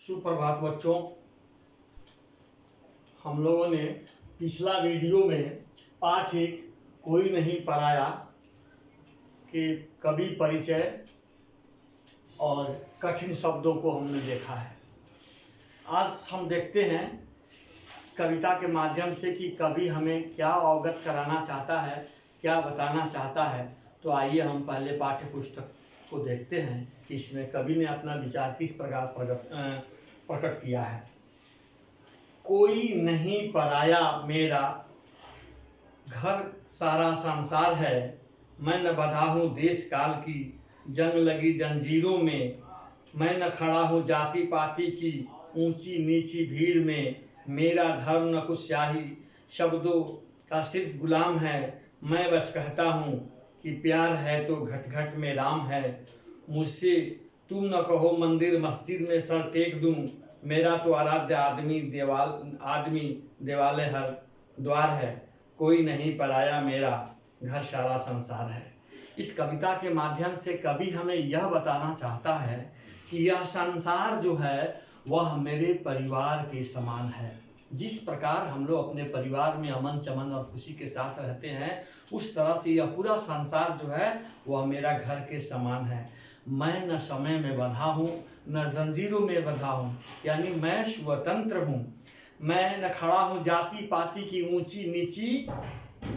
सुप्रभात बच्चों। हम लोगों ने पिछला वीडियो में पाठ एक कोई नहीं पराया के कवि परिचय और कठिन शब्दों को हमने देखा है। आज हम देखते हैं कविता के माध्यम से कि कवि हमें क्या अवगत कराना चाहता है, क्या बताना चाहता है। तो आइए हम पहले पाठ्य पुस्तक को देखते हैं कि इसमें कवि ने अपना विचार किस प्रकार प्रकट किया है। कोई नहीं पराया मेरा, घर सारा संसार है। मैं न बंधा हूँ देश काल की जंग लगी जंजीरों में। मैं न खड़ा हूँ जाति पाति की ऊंची नीची भीड़ में। मेरा धर्म न कुछ शाही शब्दों का सिर्फ गुलाम है। मैं बस कहता हूँ कि प्यार है तो घट घट में राम है। मुझसे तुम न कहो मंदिर मस्जिद में सर टेक दूं। मेरा तो आराध्य आदमी देवालय हर द्वार है। कोई नहीं पराया मेरा, घर सारा संसार है। इस कविता के माध्यम से कवि हमें यह बताना चाहता है कि यह संसार जो है वह मेरे परिवार के समान है। जिस प्रकार हम लोग अपने परिवार में अमन चमन और खुशी के साथ रहते हैं, उस तरह से यह पूरा संसार जो है वह मेरा घर के समान है। मैं न समय में बंधा हूँ न जंजीरों में बंधा हूँ, यानी मैं स्वतंत्र हूँ। मैं न खड़ा हूँ जाति पाति की ऊंची नीची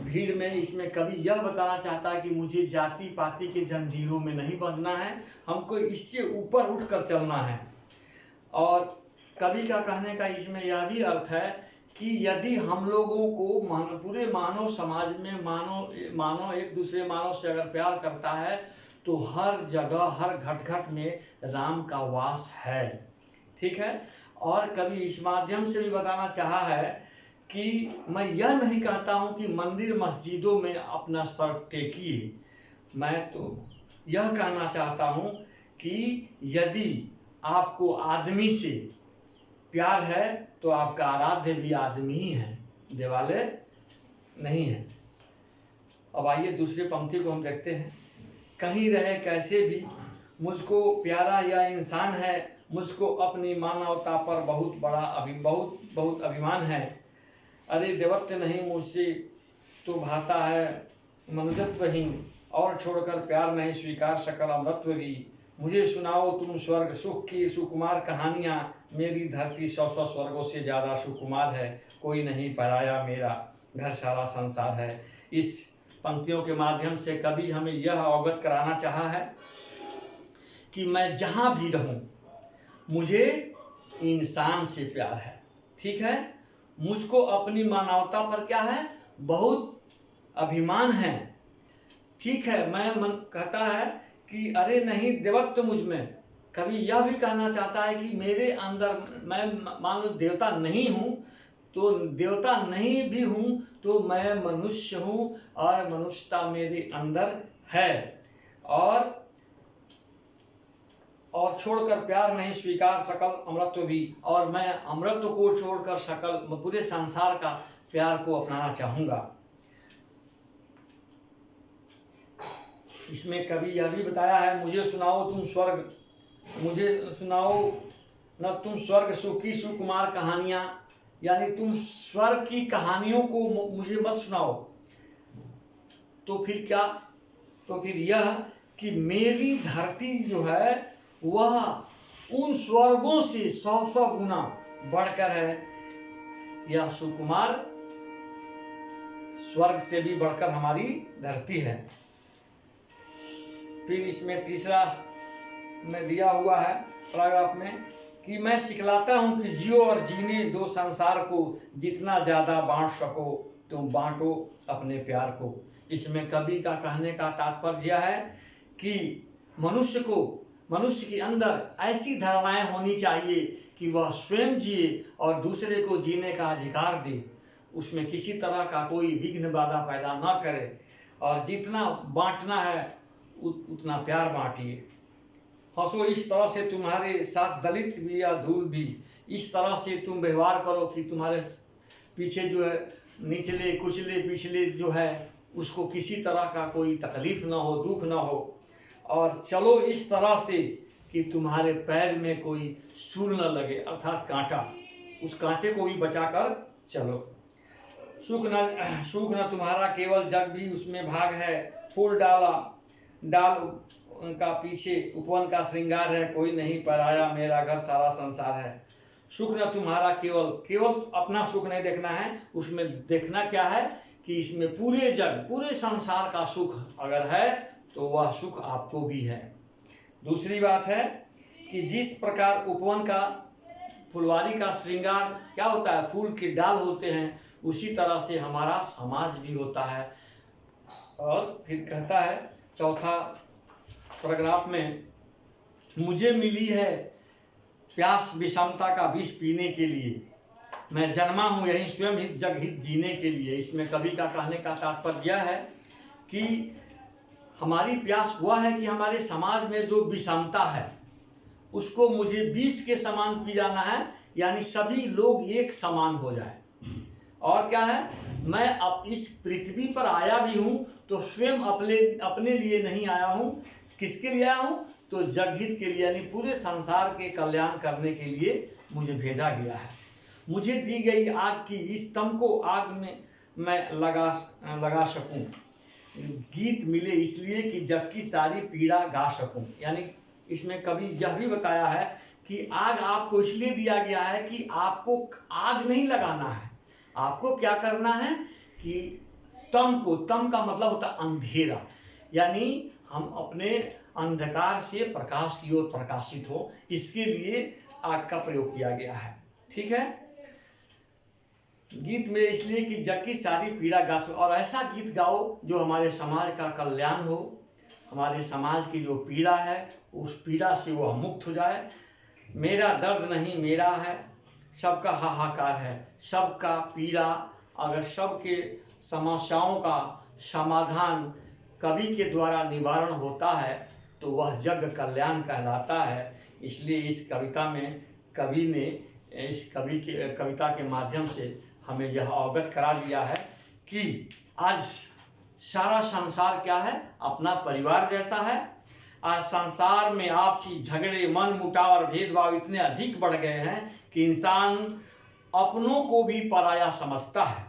भीड़ में। इसमें कवि यह बताना चाहता है कि मुझे जाति पाति के जंजीरों में नहीं बंधना है, हमको इससे ऊपर उठकर चलना है। और कवि का कहने का इसमें यह भी अर्थ है कि यदि हम लोगों को पूरे मानव समाज में मानव एक दूसरे मानव से अगर प्यार करता है तो हर जगह हर घट घट में राम का वास है। ठीक है। और कवि इस माध्यम से भी बताना चाहा है कि मैं यह नहीं कहता हूं कि मंदिर मस्जिदों में अपना सर टेकिए। मैं तो यह कहना चाहता हूं कि यदि आपको आदमी से प्यार है तो आपका आराध्य भी आदमी ही है, देवालय नहीं है। अब आइए दूसरी पंक्ति को हम देखते हैं। कहीं रहे कैसे भी मुझको प्यारा यह इंसान है। मुझको अपनी मानवता पर बहुत अभिमान है। अरे देवत्व नहीं मुझसे तो भाता है मनुजत्वहीन। और छोड़कर प्यार नहीं स्वीकार सकल अमृतत्व की। मुझे सुनाओ तुम स्वर्ग सुख की सुकुमार कहानियाँ। मेरी धरती 100 स्वर्गों से ज़्यादा सुकुमार है। कोई नहीं पराया मेरा, घर सारा संसार है। इस पंक्तियों के माध्यम से कवि हमें यह अवगत कराना चाहा है कि मैं जहाँ भी रहूँ मुझे इंसान से प्यार है। ठीक है। मुझको अपनी मानवता पर क्या है, बहुत अभिमान है। ठीक है। मैं मन कहता है कि अरे नहीं देवत्व मुझ में। कभी यह भी कहना चाहता है कि मेरे अंदर मैं मान लो देवता नहीं हूँ तो देवता नहीं भी हूँ तो मैं मनुष्य हूँ और मनुष्यता मेरे अंदर है। और छोड़कर प्यार नहीं स्वीकार सकल अमृतत्व भी। और मैं अमृतत्व को छोड़कर सकल पूरे संसार का प्यार को अपनाना चाहूँगा। इसमें कवि यह भी बताया है, मुझे सुनाओ न तुम स्वर्ग सुखी सुकुमार कहानियाँ, यानी तुम स्वर्ग की कहानियों को मुझे मत सुनाओ। तो फिर क्या, तो फिर यह कि मेरी धरती जो है वह उन स्वर्गों से 100 गुना बढ़कर है। यह सुकुमार स्वर्ग से भी बढ़कर हमारी धरती है। फिर इसमें तीसरा में दिया हुआ है पैराग्राफ में कि मैं सिखलाता हूं कि जियो और जीने दो संसार को। जितना ज्यादा बांट सको तुम बांटो अपने प्यार को। इसमें कवि का कहने का तात्पर्य है कि मनुष्य के अंदर ऐसी धारणाएं होनी चाहिए कि वह स्वयं जिए और दूसरे को जीने का अधिकार दे। उसमें किसी तरह का कोई विघ्न बाधा पैदा न करे। और जितना बांटना है उतना प्यार बांटिए। हंसो इस तरह से तुम्हारे साथ दलित भी या धूल भी। इस तरह से तुम व्यवहार करो कि तुम्हारे पीछे जो है निचले कुचले पिछले जो है उसको किसी तरह का कोई तकलीफ न हो, दुख न हो। और चलो इस तरह से कि तुम्हारे पैर में कोई सूल न लगे, अर्थात कांटा, उस कांटे को भी बचाकर चलो। सुख न तुम्हारा केवल जग भी उसमें भाग है, फूल डाल का पीछे उपवन का श्रृंगार है, कोई नहीं पराया मेरा घर सारा संसार है। सुख न तुम्हारा केवल अपना सुख नहीं देखना है, उसमें देखना क्या है कि इसमें पूरे जग पूरे संसार का सुख अगर है तो वह सुख आपको भी है। दूसरी बात है कि जिस प्रकार उपवन का फुलवारी का श्रृंगार क्या होता है, फूल के डाल होते हैं, उसी तरह से हमारा समाज भी होता है। और फिर कहता है चौथा पैराग्राफ में, मुझे मिली है प्यास विषमता का विष पीने के लिए, मैं जन्मा हूँ यही स्वयं हित जग हित जीने के लिए। इसमें कवि का कहने का तात्पर्य यह है कि हमारी प्यास वह है कि हमारे समाज में जो विषमता है उसको मुझे विष के समान पी जाना है, यानी सभी लोग एक समान हो जाए। और क्या है, मैं अब इस पृथ्वी पर आया भी हूँ तो स्वयं अपने लिए नहीं आया हूँ, किसके लिए आया हूँ, तो जगहित के लिए, यानी पूरे संसार के कल्याण करने के लिए मुझे भेजा गया है। मुझे दी गई आग की इस स्तंभ को आग में मैं लगा सकूं, गीत मिले इसलिए कि जग की सारी पीड़ा गा सकूं। यानी इसमें कभी यह भी बताया है कि आग आपको इसलिए दिया गया है कि आपको आग नहीं लगाना है, आपको क्या करना है कि तम का मतलब होता है अंधेरा, यानी हम अपने अंधकार से प्रकाश की ओर प्रकाशित हो, इसके लिए आग का प्रयोग किया गया है। ठीक है, गीत में इसलिए कि जग की सारी पीड़ा गा सको, और ऐसा गीत गाओ जो हमारे समाज का कल्याण हो, हमारे समाज की जो पीड़ा है उस पीड़ा से वह मुक्त हो जाए। मेरा दर्द नहीं मेरा है, सबका हाहाकार है, सबका पीड़ा, अगर सबके समस्याओं का समाधान कवि के द्वारा निवारण होता है तो वह जग कल्याण कहलाता है। इसलिए इस कविता में कवि ने इस कविता के माध्यम से हमें यह अवगत करा दिया है कि आज सारा संसार क्या है, अपना परिवार जैसा है। आज संसार में आपसी झगड़े, मन मुटाव और भेदभाव इतने अधिक बढ़ गए हैं कि इंसान अपनों को भी पराया समझता है।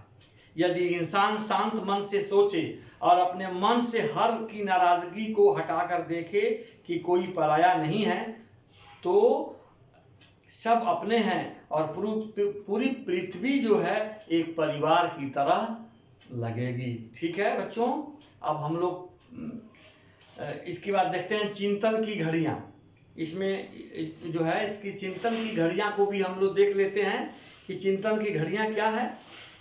यदि इंसान शांत मन से सोचे और अपने मन से हर की नाराजगी को हटाकर देखे कि कोई पराया नहीं है, तो सब अपने हैं और पूरी पृथ्वी जो है एक परिवार की तरह लगेगी। ठीक है बच्चों, अब हम लोग इसके बाद देखते हैं चिंतन की घड़ियां। इसमें जो है इसकी चिंतन की घड़ियां को भी हम लोग देख लेते हैं कि चिंतन की घड़ियां क्या है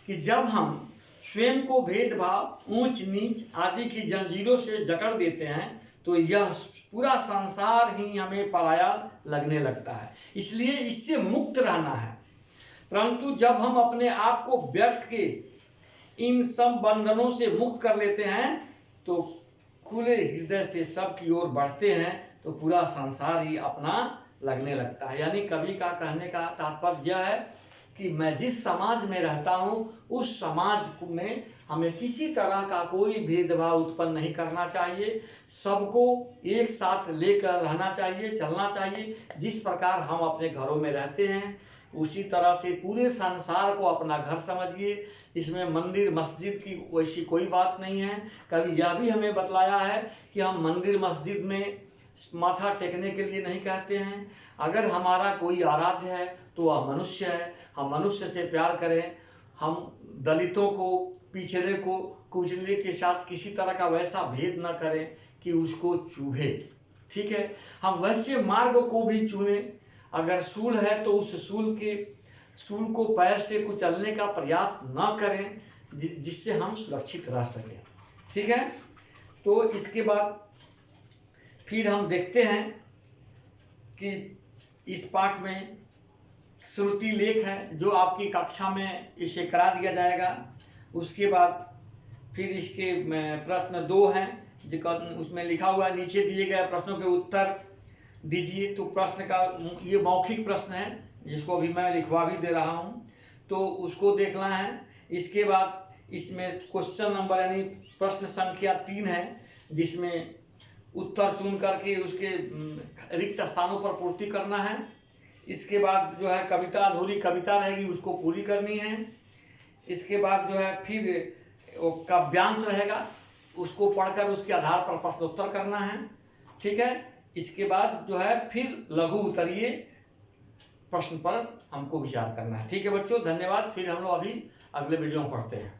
कि जब हम स्वयं को भेदभाव, ऊंच नीच आदि की जंजीरों से जकड़ देते हैं तो यह पूरा संसार ही हमें पराया लगने लगता है। इसलिए इससे मुक्त रहना है। परंतु जब हम अपने आप को व्यर्थ के इन सब बंधनों से मुक्त कर लेते हैं तो खुले हृदय से सबकी ओर बढ़ते हैं तो पूरा संसार ही अपना लगने लगता है। यानी कवि का कहने का तात्पर्य यह है कि मैं जिस समाज में रहता हूँ उस समाज में हमें किसी तरह का कोई भेदभाव उत्पन्न नहीं करना चाहिए, सबको एक साथ लेकर रहना चाहिए, चलना चाहिए। जिस प्रकार हम अपने घरों में रहते हैं उसी तरह से पूरे संसार को अपना घर समझिए। इसमें मंदिर मस्जिद की वैसी कोई बात नहीं है। कभी यह भी हमें बतलाया है कि हम मंदिर मस्जिद में माथा टेकने के लिए नहीं कहते हैं। अगर हमारा कोई आराध्य है तो वह मनुष्य है, हम मनुष्य से प्यार करें। हम दलितों को, पिछड़े को, कुचले के साथ किसी तरह का वैसा भेद न करें कि उसको चुभे। ठीक है, हम वैसे मार्ग को भी चुने। अगर सूल है तो उस सूल को पैर से कुचलने का प्रयास न करें जिससे हम सुरक्षित रह सकें। ठीक है, तो इसके बाद फिर हम देखते हैं कि इस पाठ में श्रुति लेख है जो आपकी कक्षा में इसे करा दिया जाएगा। उसके बाद फिर इसके प्रश्न 2 हैं, उसमें लिखा हुआ नीचे दिए गए प्रश्नों के उत्तर दीजिए। तो प्रश्न का ये मौखिक प्रश्न है जिसको अभी मैं लिखवा भी दे रहा हूँ, तो उसको देखना है। इसके बाद इसमें क्वेश्चन नंबर यानी प्रश्न संख्या 3 है जिसमें उत्तर चुन करके उसके रिक्त स्थानों पर पूर्ति करना है। इसके बाद जो है कविता, अधूरी कविता रहेगी उसको पूरी करनी है। इसके बाद जो है फिर काव्यांश रहेगा, उसको पढ़कर उसके आधार पर प्रश्नोत्तर करना है। ठीक है, इसके बाद जो है फिर लघु उत्तरीय प्रश्न पर हमको विचार करना है। ठीक है बच्चों, धन्यवाद। फिर हम लोग अभी अगले वीडियो में पढ़ते हैं।